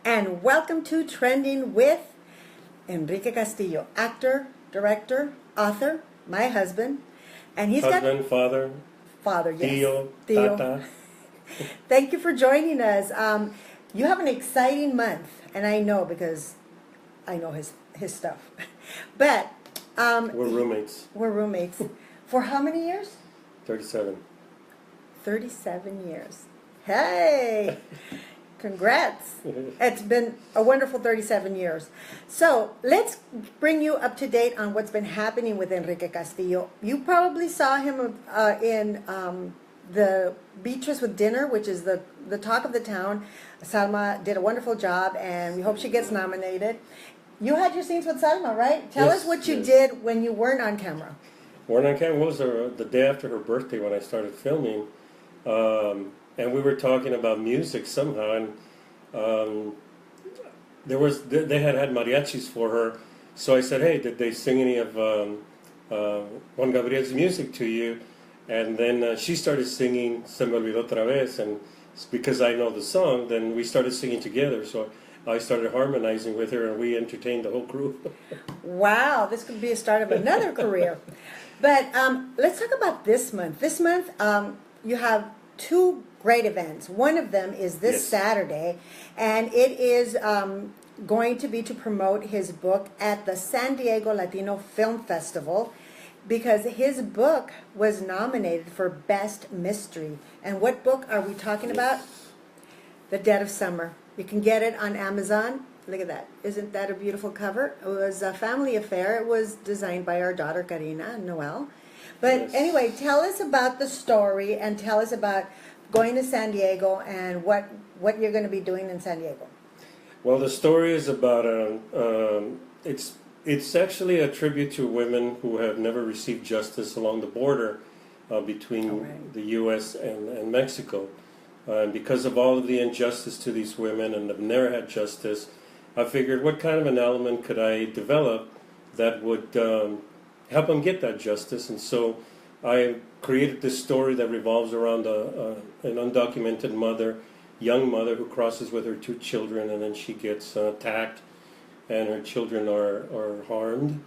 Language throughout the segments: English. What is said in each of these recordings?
and welcome to Trending with Enrique Castillo, actor, director, author, my husband, and he's husband, father, yes, Tío, Tata. Thank you for joining us. You have an exciting month, and I know because I know his stuff. But We're roommates. we're roommates for how many years? 37. 37 years. Hey, congrats. It's been a wonderful 37 years. So let's bring you up to date on what's been happening with Enrique Castillo. You probably saw him in the Beatrice with Dinner, which is the talk of the town. Salma did a wonderful job, and we hope she gets nominated. You had your scenes with Salma, right? Tell us what you did when you weren't on camera. Weren't on camera. What was the day after her birthday when I started filming? And we were talking about music somehow, and they had mariachis for her. So I said, "Hey, did they sing any of Juan Gabriel's music to you?" And then she started singing "Se me olvidó otra vez," and because I know the song, then we started singing together. So I started harmonizing with her, and we entertained the whole crew. Wow, this could be a start of another career. But let's talk about this month. This month, you have two great events. One of them is this Saturday, and it is going to be to promote his book at the San Diego Latino Film Festival, because his book was nominated for Best Mystery. And what book are we talking about? The Dead of Summer. You can get it on Amazon. Look at that. Isn't that a beautiful cover? It was a family affair. It was designed by our daughter, Karina and Noel. But anyway, tell us about the story and tell us about going to San Diego and what you're going to be doing in San Diego. Well, the story is about it's actually a tribute to women who have never received justice along the border between the U.S. and Mexico. And because of all of the injustice to these women and have never had justice, I figured what kind of an element could I develop that would help them get that justice. And so I created this story that revolves around an undocumented young mother who crosses with her two children, and then she gets attacked and her children are harmed.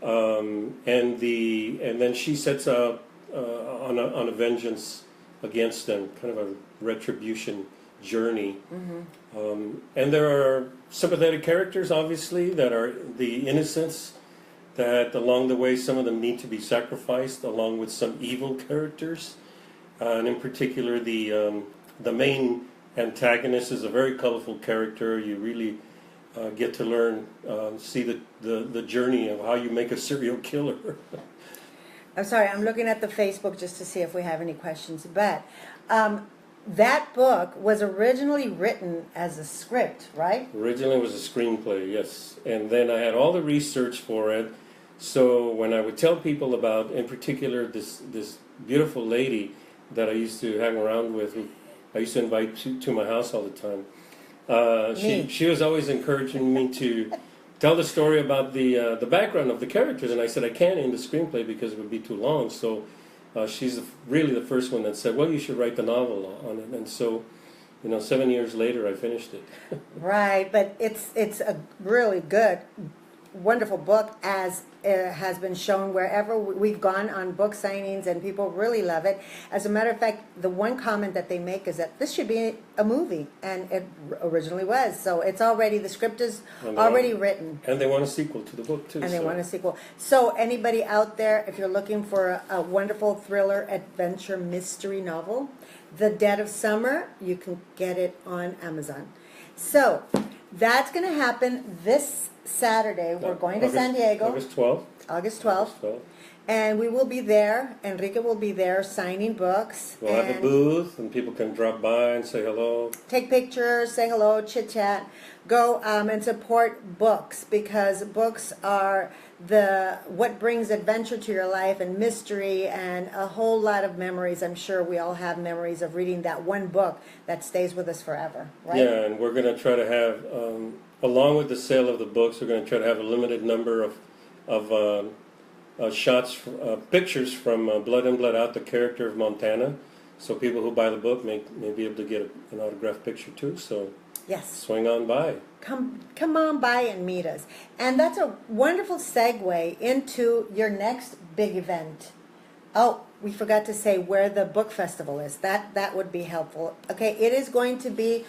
And then she sets out on a vengeance against them, kind of a retribution journey. And there are sympathetic characters, obviously, that are the innocents, that along the way some of them need to be sacrificed, along with some evil characters. And in particular, the main antagonist is a very colorful character. You really get to learn, see the journey of how you make a serial killer. I'm sorry, I'm looking at the Facebook just to see if we have any questions. But that book was originally written as a script, right? Originally it was a screenplay, yes. And then I had all the research for it. So when I would tell people about, in particular, this beautiful lady that I used to hang around with, who I used to invite to my house all the time, she was always encouraging me to tell the story about the background of the characters, and I said I can't in the screenplay because it would be too long. So she's really the first one that said, "Well, you should write the novel on it." And so, 7 years later, I finished it. Right, but it's a really good, wonderful book, as it has been shown wherever we've gone on book signings, and people really love it. As a matter of fact, the one comment that they make is that this should be a movie, and it originally was. So it's already, the script is already written. And they want a sequel to the book too. And they want a sequel. So anybody out there, if you're looking for a wonderful thriller, adventure, mystery novel, The Dead of Summer, you can get it on Amazon. So that's going to happen this Saturday. We're going to San Diego. August 12th. August 12th. And we will be there. Enrique will be there signing books. We'll have a booth, and people can drop by and say hello. Take pictures, say hello, chit-chat. Go and support books, because books are what brings adventure to your life and mystery and a whole lot of memories. I'm sure we all have memories of reading that one book that stays with us forever, right? Yeah, and we're going to try to have, along with the sale of the books, we're going to try to have a limited number of shots, pictures from Blood In, Blood Out, the character of Montana. So people who buy the book may be able to get an autographed picture too. So Yes. swing on by. Come on by and meet us. And that's a wonderful segue into your next big event. Oh, we forgot to say where the book festival is. That would be helpful. Okay, it is going to be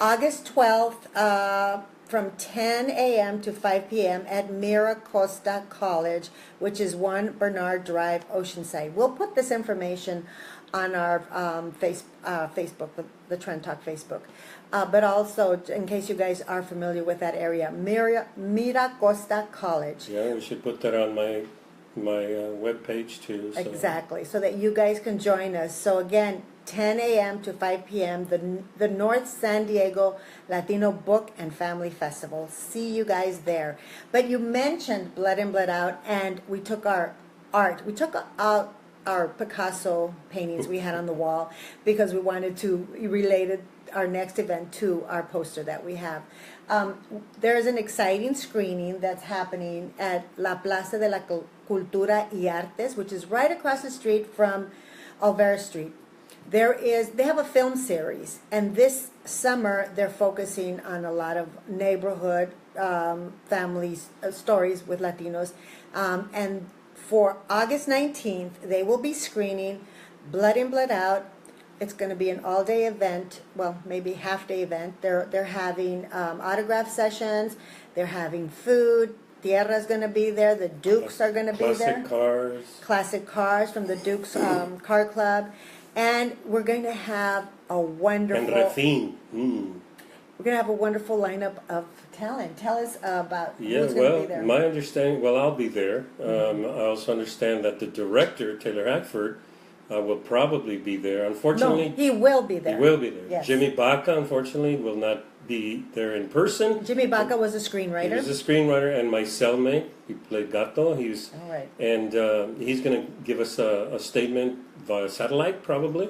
August 12th from 10 a.m. to 5 p.m. at Mira Costa College, which is 1 Bernard Drive, Oceanside. We'll put this information on our Facebook, the Trend Talk Facebook. But also, in case you guys are familiar with that area, Mira Costa College. Yeah, we should put that on my webpage too. So. Exactly, so that you guys can join us. So again, 10 a.m. to 5 p.m., the North San Diego Latino Book and Family Festival. See you guys there. But you mentioned Blood In, Blood Out, and we took our art. We took out our Picasso paintings we had on the wall because we wanted to relate our next event to our poster that we have. There's an exciting screening that's happening at La Plaza de la Cultura y Artes, which is right across the street from Alvera Street. They have a film series, and this summer they're focusing on a lot of neighborhood families stories with Latinos, and for August 19th they will be screening Blood In, Blood Out. It's going to be an all-day event, well, maybe half-day event. They're having autograph sessions. They're having food. Tierra's going to be there. The Dukes are going to be there. Classic cars from the Dukes Car Club. And we're going to have a wonderful... And Refin. We're going to have a wonderful lineup of talent. Tell us about who's going to be there. My understanding, I'll be there. I also understand that the director, Taylor Hackford, will probably be there. Unfortunately, no, he will be there. He will be there. Yes. Jimmy Baca, unfortunately, will not be there in person. Jimmy Baca was a screenwriter. He was a screenwriter, and my cellmate, he played Gato. He's all right. And he's going to give us a statement via satellite, probably.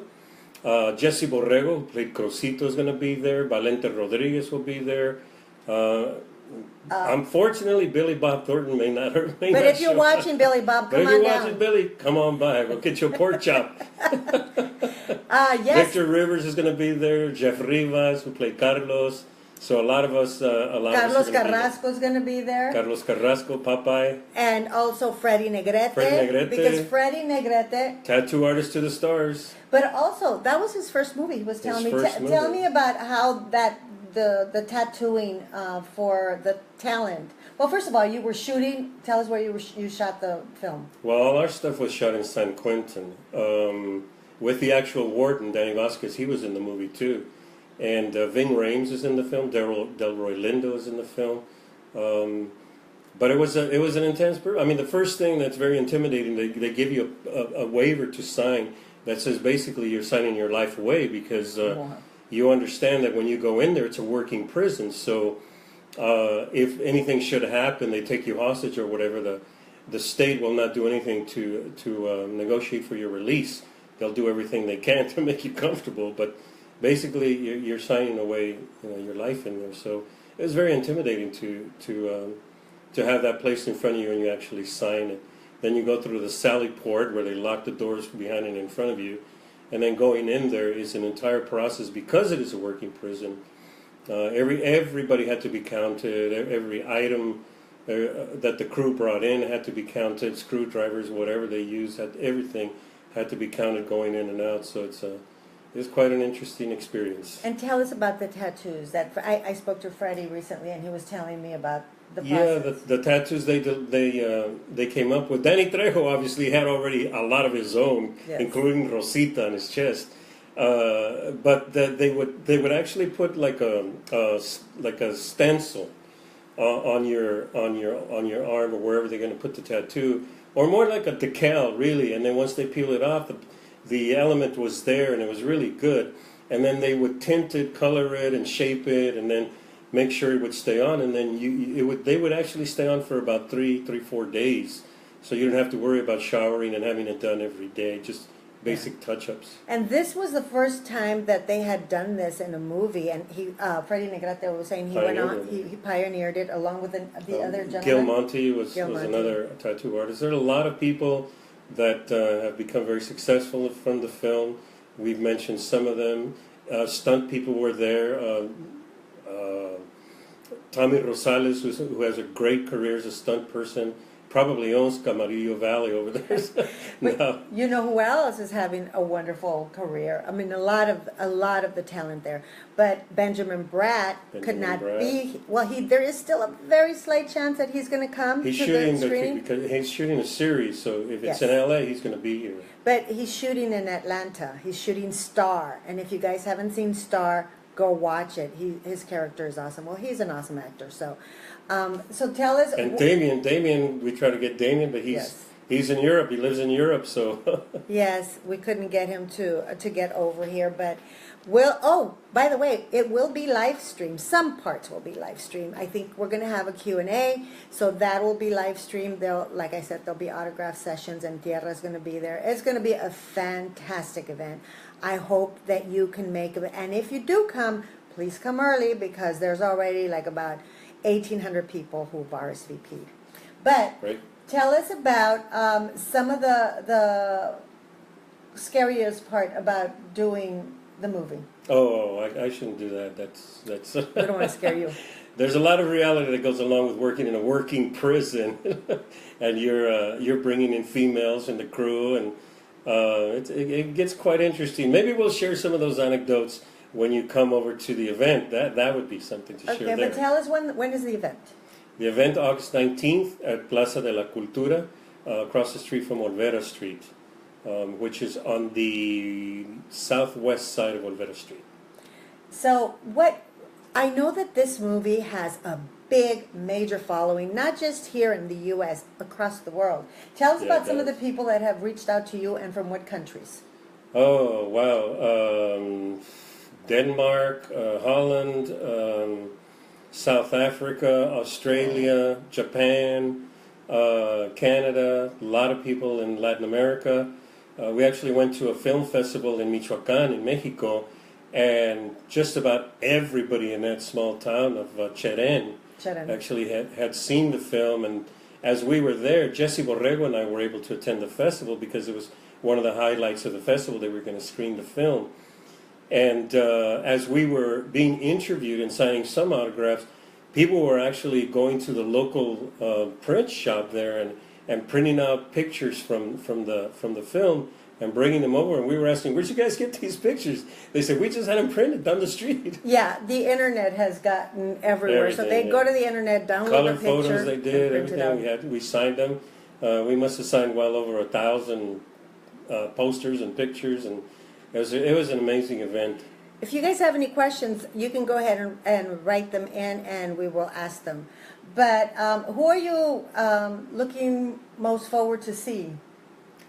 Jesse Borrego, who played Crosito, is going to be there. Valente Rodriguez will be there. Unfortunately, Billy Bob Thornton may not. But if you're watching Billy Bob, come on down. If you're watching Billy, come on by. We'll get you a pork chop. Yes. Victor Rivers is going to be there. Jeff Rivas, who played Carlos. So a lot of us. Carlos Carrasco is going to be there. Carlos Carrasco, Popeye. And also Freddie Negrete. Because Freddie Negrete. Tattoo artist to the stars. But also, that was his first movie. He was telling me. Tell me about how the tattooing for the talent. Well, first of all, you were shooting. Tell us where you shot the film. Well, all our stuff was shot in San Quentin. With the actual warden, Danny Vasquez, he was in the movie too. And Ving Rhames is in the film. Delroy Lindo is in the film. But it was an intense. I mean, the first thing that's very intimidating, they give you a waiver to sign that says basically you're signing your life away because you understand that when you go in there, it's a working prison. So if anything should happen, they take you hostage or whatever, the state will not do anything to negotiate for your release. They'll do everything they can to make you comfortable, but basically you're signing away your life in there. So it was very intimidating to have that placed in front of you and you actually sign it. Then you go through the Sally Port where they lock the doors behind and in front of you. And then going in there is an entire process because it is a working prison. Everybody had to be counted. Every item that the crew brought in had to be counted. Screwdrivers, whatever they used, everything had to be counted going in and out. So it's quite an interesting experience. And tell us about the tattoos. That I spoke to Freddie recently, and he was telling me about the process. Yeah, the tattoos they came up with. Danny Trejo obviously had already a lot of his own, yes, including Rosita on his chest. But they would actually put like a stencil on your arm or wherever they're going to put the tattoo, or more like a decal, really. And then once they peel it off, the element was there, and it was really good. And then they would tint it, color it, and shape it, and then make sure it would stay on. And then they would actually stay on for about 3-4 days. So you don't have to worry about showering and having it done every day. Just basic touch-ups. And this was the first time that they had done this in a movie, and Freddie Negrete was saying he pioneered it along with the other gentleman. Gil Monte was another tattoo artist. There are a lot of people that have become very successful from the film. We've mentioned some of them. Stunt people were there. Tommy Rosales, who has a great career as a stunt person, probably owns Camarillo Valley over there. No. You know who else is having a wonderful career? I mean, a lot of the talent there. But Benjamin Bratt could not be. Well, there is still a very slight chance that he's going to come He's to shooting the screen. because he's shooting a series, so if it's Yes. in LA, he's going to be here. But he's shooting in Atlanta. He's shooting Star, and if you guys haven't seen Star, go watch it. His character is awesome. Well, he's an awesome actor. So tell us. And Damien, we try to get Damien, but he's in Europe. He lives in Europe, so. Yes, we couldn't get him to get over here, but by the way, it will be live streamed. Some parts will be live streamed. I think we're going to have a Q&A, so that will be live streamed. Like I said, there'll be autograph sessions, and Tierra's going to be there. It's going to be a fantastic event. I hope that you can make it, and if you do come, please come early, because there's already like about 1,800 people who've RSVP'd. But Right. tell us about some of the scariest part about doing the movie. Oh, I shouldn't do that. That's. We don't want to scare you. There's a lot of reality that goes along with working in a working prison, and you're bringing in females in the crew, and it gets quite interesting. Maybe we'll share some of those anecdotes when you come over to the event. That would be something to share there. Okay, but tell us when is the event? The event, August 19th at Plaza de la Cultura, across the street from Olvera Street, which is on the southwest side of Olvera Street. So I know that this movie has a big, major following, not just here in the U.S., across the world. Tell us about some of the people that have reached out to you, and from what countries. Oh, wow. Denmark, Holland, South Africa, Australia, Japan, Canada, a lot of people in Latin America. We actually went to a film festival in Michoacán, in Mexico, and just about everybody in that small town of Cherén actually had seen the film. And as we were there, Jesse Borrego and I were able to attend the festival because it was one of the highlights of the festival. They were going to screen the film. And as we were being interviewed and signing some autographs, people were actually going to the local print shop there and printing out pictures from the film and bringing them over. And we were asking, where'd you guys get these pictures? They said, we just had them printed down the street. Yeah, the internet has gotten everywhere. So they go to the internet, download color the picture, photos they did, and print it everything. We signed them. We must have signed well over 1,000 posters and pictures, and it was an amazing event. If you guys have any questions, you can go ahead and write them in, and we will ask them. But who are you looking most forward to see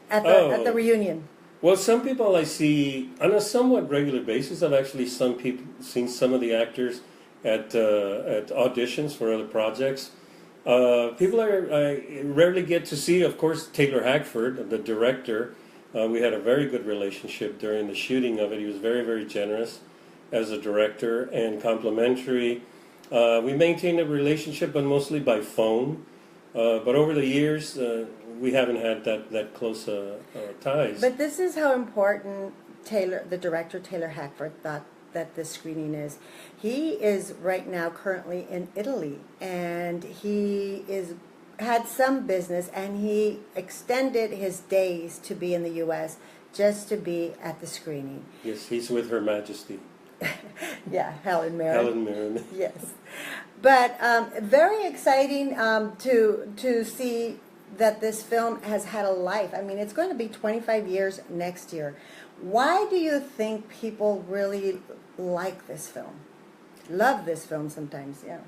at the reunion? Well, some people I see on a somewhat regular basis. I've actually seen some of the actors at auditions for other projects. People I rarely get to see, of course, Taylor Hackford, the director. We had a very good relationship during the shooting of it. He was very, very generous as a director and complimentary. We maintained a relationship, but mostly by phone. But over the years, we haven't had that close ties. But this is how important the director Taylor Hackford thought that this screening is. He is right now currently in Italy, and he had some business, and he extended his days to be in the U.S. just to be at the screening. Yes, he's with Her Majesty. Yeah, Helen Mirren. Helen Mirren. Yes, but very exciting to see that this film has had a life. I mean, it's going to be 25 years next year. Why do you think people really like this film? Love this film sometimes, yeah.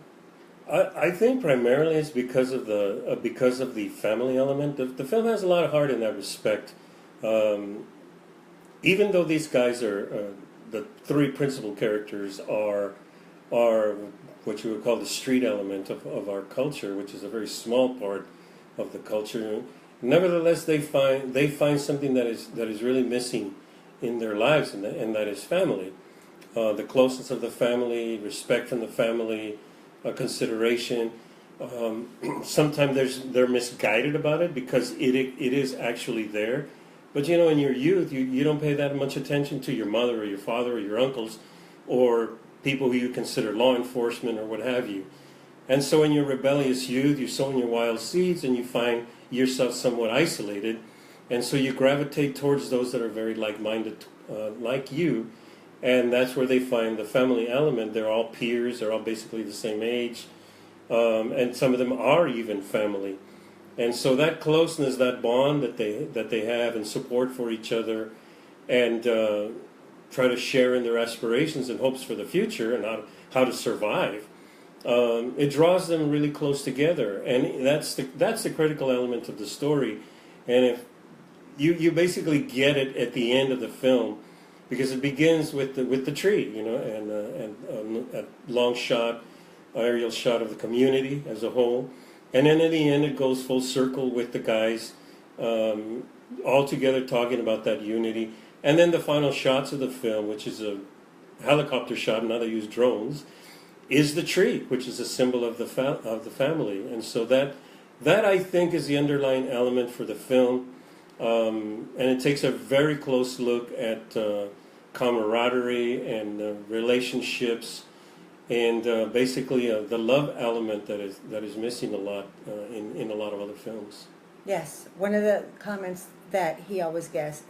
I think primarily it's because of the family element. The film has a lot of heart in that respect. Even though these guys are the three principal characters are what you would call the street element of our culture, which is a very small part of the culture. Nevertheless, they find something that is really missing in their lives, and that is family. The closeness of the family, respect from the family, consideration. Sometimes they're misguided about it because it is actually there. But in your youth, you don't pay that much attention to your mother or your father or your uncles, or people who you consider law enforcement or what have you. And so in your rebellious youth, you're sowing your wild seeds and you find yourself somewhat isolated. And so you gravitate towards those that are very like-minded like you. And that's where they find the family element. They're all peers. They're all basically the same age. And some of them are even family. And so that closeness, that bond that they have and support for each other and try to share in their aspirations and hopes for the future and how to survive, it draws them really close together. And that's the critical element of the story. And if you basically get it at the end of the film, because it begins with the tree, you know, and a long shot, aerial shot of the community as a whole. And then in the end, it goes full circle with the guys all together talking about that unity. And then the final shots of the film, which is a helicopter shot, now they use drones, is the tree, which is a symbol of the family. And so that I think is the underlying element for the film. And it takes a very close look at camaraderie and relationships, and basically the love element that is missing a lot in a lot of other films. Yes, one of the comments that he always gets,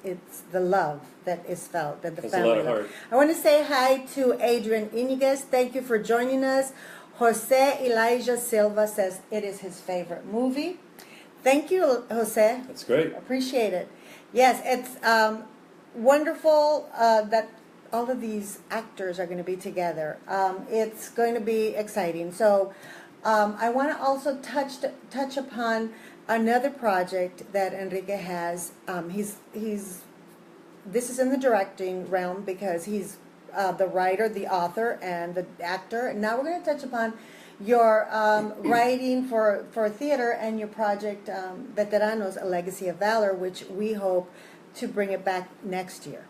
it's the love that is felt, that the That's family a lot of love. heart. I want to say hi to Adrian Iniguez. Thank you for joining us. Jose Elijah Silva says it is his favorite movie. Thank you, Jose. That's great. Appreciate it. Yes, it's wonderful that all of these actors are going to be together. It's going to be exciting. So I want to also touch upon another project that Enrique has. This is in the directing realm because he's the writer, the author, and the actor. And now we're going to touch upon your writing for theater and your project Veteranos, A Legacy of Valor, which we hope to bring it back next year.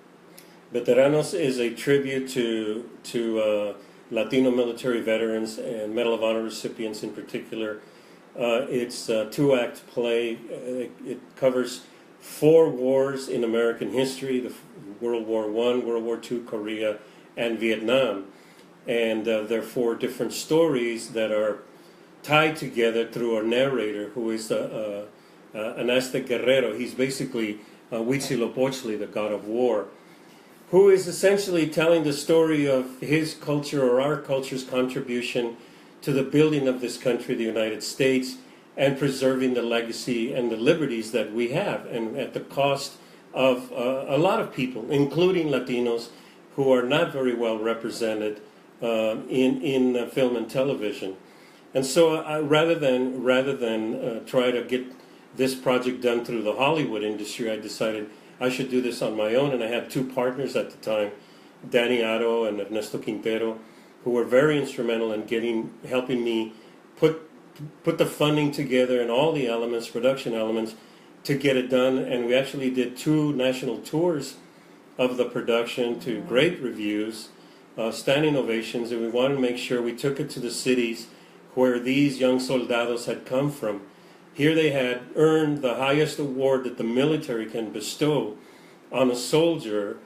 Veteranos is a tribute to Latino military veterans and Medal of Honor recipients in particular. It's a 2-act play. It covers 4 wars in American history: the World War I, World War II, Korea, and Vietnam. And there are 4 different stories that are tied together through our narrator, who is an Aztec guerrero. He's basically Huitzilopochtli, the god of war, who is essentially telling the story of his culture or our culture's contribution to the building of this country, the United States, and preserving the legacy and the liberties that we have, and at the cost of a lot of people, including Latinos, who are not very well represented in film and television. And so rather than try to get this project done through the Hollywood industry, I decided I should do this on my own. And I had 2 partners at the time, Danny Aro and Ernesto Quintero, who were very instrumental in helping me put the funding together and all the elements, production elements, to get it done. And we actually did 2 national tours of the production to great reviews, standing ovations, and we wanted to make sure we took it to the cities where these young soldados had come from. Here they had earned the highest award that the military can bestow on a soldier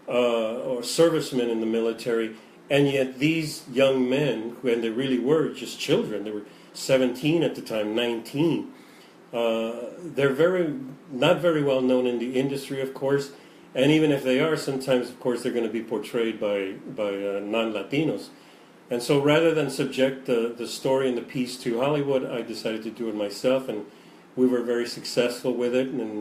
or serviceman in the military, and yet these young men, when they really were just children, they were 17 at the time, 19, they're not very well known in the industry, of course, and even if they are, sometimes, of course, they're going to be portrayed by non-Latinos. And so rather than subject the story and the piece to Hollywood, I decided to do it myself, and we were very successful with it. And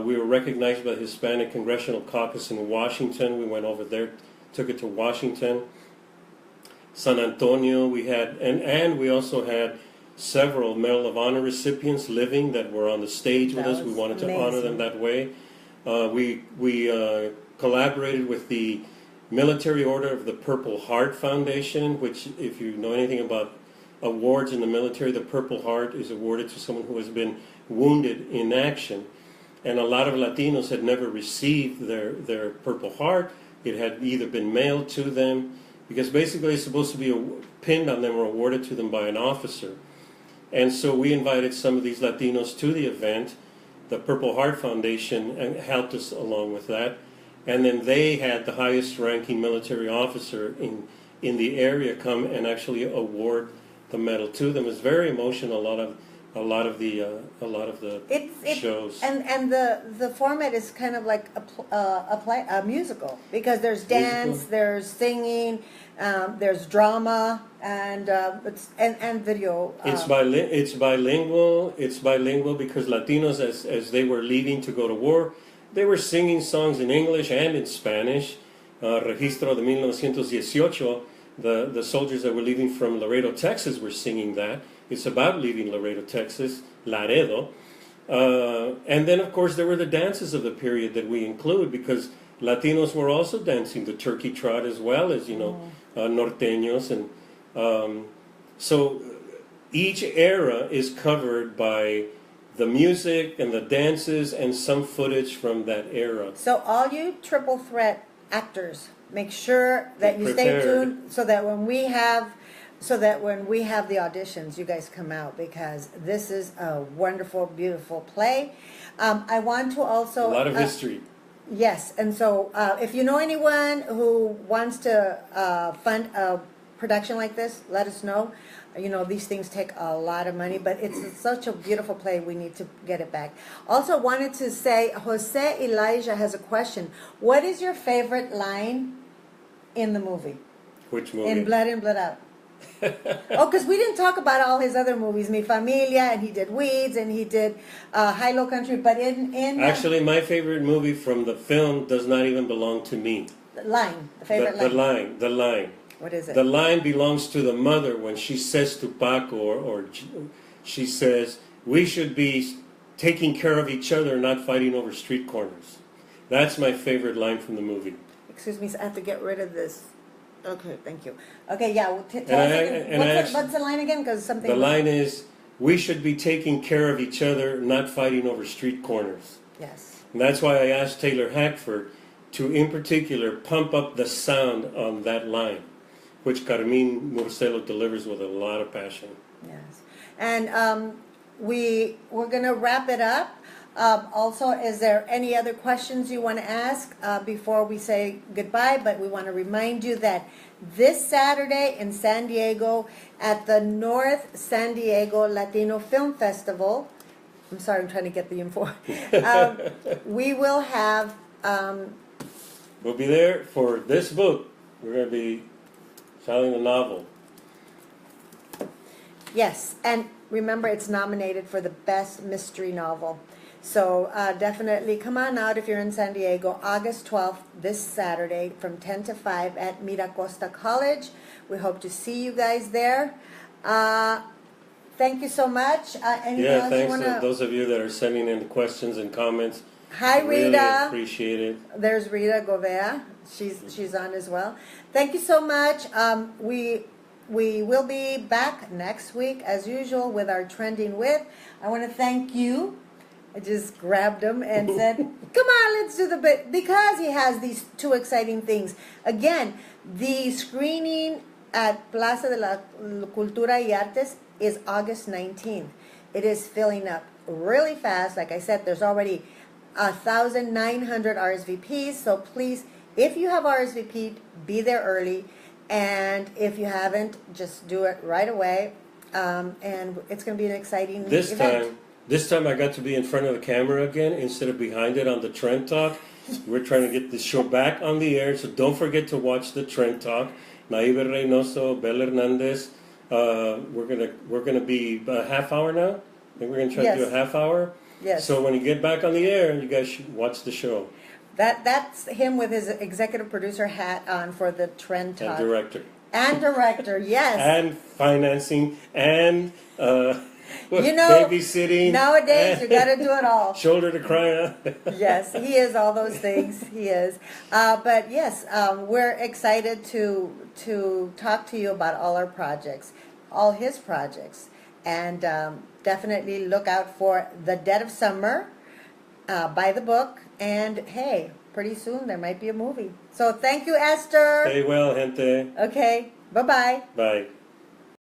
we were recognized by the Hispanic Congressional Caucus in Washington. We went over there, took it to Washington, San Antonio. We had, and we also had several Medal of Honor recipients living that were on the stage with us. We wanted to honor them that way. We collaborated with the Military Order of the Purple Heart Foundation, which, if you know anything about awards in the military, the Purple Heart is awarded to someone who has been wounded in action. And a lot of Latinos had never received their Purple Heart. It had either been mailed to them, because basically it's supposed to be pinned on them or awarded to them by an officer. And so we invited some of these Latinos to the event. The Purple Heart Foundation helped us along with that. and then they had the highest ranking military officer in the area come and actually award the medal to them. It's very emotional. A lot of the shows. And the format is kind of like a musical, because there's dance, there's singing, there's drama, and video. It's bilingual. It's bilingual because Latinos, as they were leaving to go to war, they were singing songs in English and in Spanish. Registro de 1918. The soldiers that were leaving from Laredo, Texas, were singing that. It's about leaving Laredo, Texas, Laredo. And then, of course, there were the dances of the period that we include, because Latinos were also dancing the turkey trot as well as, norteños. And so each era is covered by the music and the dances and some footage from that era. So all you triple threat actors, make sure that you stay tuned so that when we have the auditions, you guys come out, because this is a wonderful, beautiful play. I want to also... A lot of history. Yes, and so if you know anyone who wants to fund a production like this, let us know. These things take a lot of money, but it's such a beautiful play, we need to get it back. Also wanted to say, Jose Elijah has a question. What is your favorite line in the movie? Which movie? In Blood In, Blood Out. Because we didn't talk about all his other movies, Mi Familia, and he did Weeds, and he did High Low Country, but in Actually, my favorite movie from the film does not even belong to me. The favorite line. The line. What is it? The line belongs to the mother when she says to Paco, or she says, we should be taking care of each other, not fighting over street corners. That's my favorite line from the movie. Excuse me, I have to get rid of this. Okay, thank you. Okay, yeah, well, tell us what's the line again? Because something. The line is, we should be taking care of each other, not fighting over street corners. Yes. And that's why I asked Taylor Hackford to, in particular, pump up the sound on that line, which Carmine Murcelo delivers with a lot of passion. Yes. And we're going to wrap it up. Also, is there any other questions you want to ask before we say goodbye? But we want to remind you that this Saturday in San Diego at the North San Diego Latino Film Festival, I'm sorry, I'm trying to get the info. We will have... we'll be there for this book. We're going to be selling the novel. Yes, and remember, it's nominated for the Best Mystery Novel. So definitely come on out if you're in San Diego, August 12th, this Saturday, from 10 to 5 at Miracosta College. We hope to see you guys there. Thank you so much. Anything else thanks you wanna... to those of you that are sending in questions and comments. Hi, Rita. Really appreciate it. There's Rita Govea. She's on as well. Thank you so much. We will be back next week, as usual, with our Trending With. I want to thank you. I just grabbed him and said, come on, let's do the bit, because he has these two exciting things. Again, the screening at Plaza de la Cultura y Artes is August 19th. It is filling up really fast. Like I said, there's already 1,900 RSVPs. So please, if you have RSVP'd, be there early. And if you haven't, just do it right away. And it's going to be an exciting event. This time I got to be in front of the camera again instead of behind it on the Trend Talk. We're trying to get this show back on the air, so don't forget to watch the Trend Talk. Naive Reynoso, Bel Hernandez. We're gonna be a half hour now. I think we're gonna try to do a half hour. Yes. So when you get back on the air, you guys should watch the show. That's him with his executive producer hat on for the Trend Talk. And director, yes. And financing and. Babysitting. Nowadays, you got to do it all. Shoulder to cry on. Yes, he is all those things. He is. But yes, we're excited to talk to you about all our projects, all his projects, and definitely look out for The Dead of Summer. Buy the book, and hey, pretty soon there might be a movie. So thank you, Esther. Stay well, gente. Okay. Bye-bye. Bye.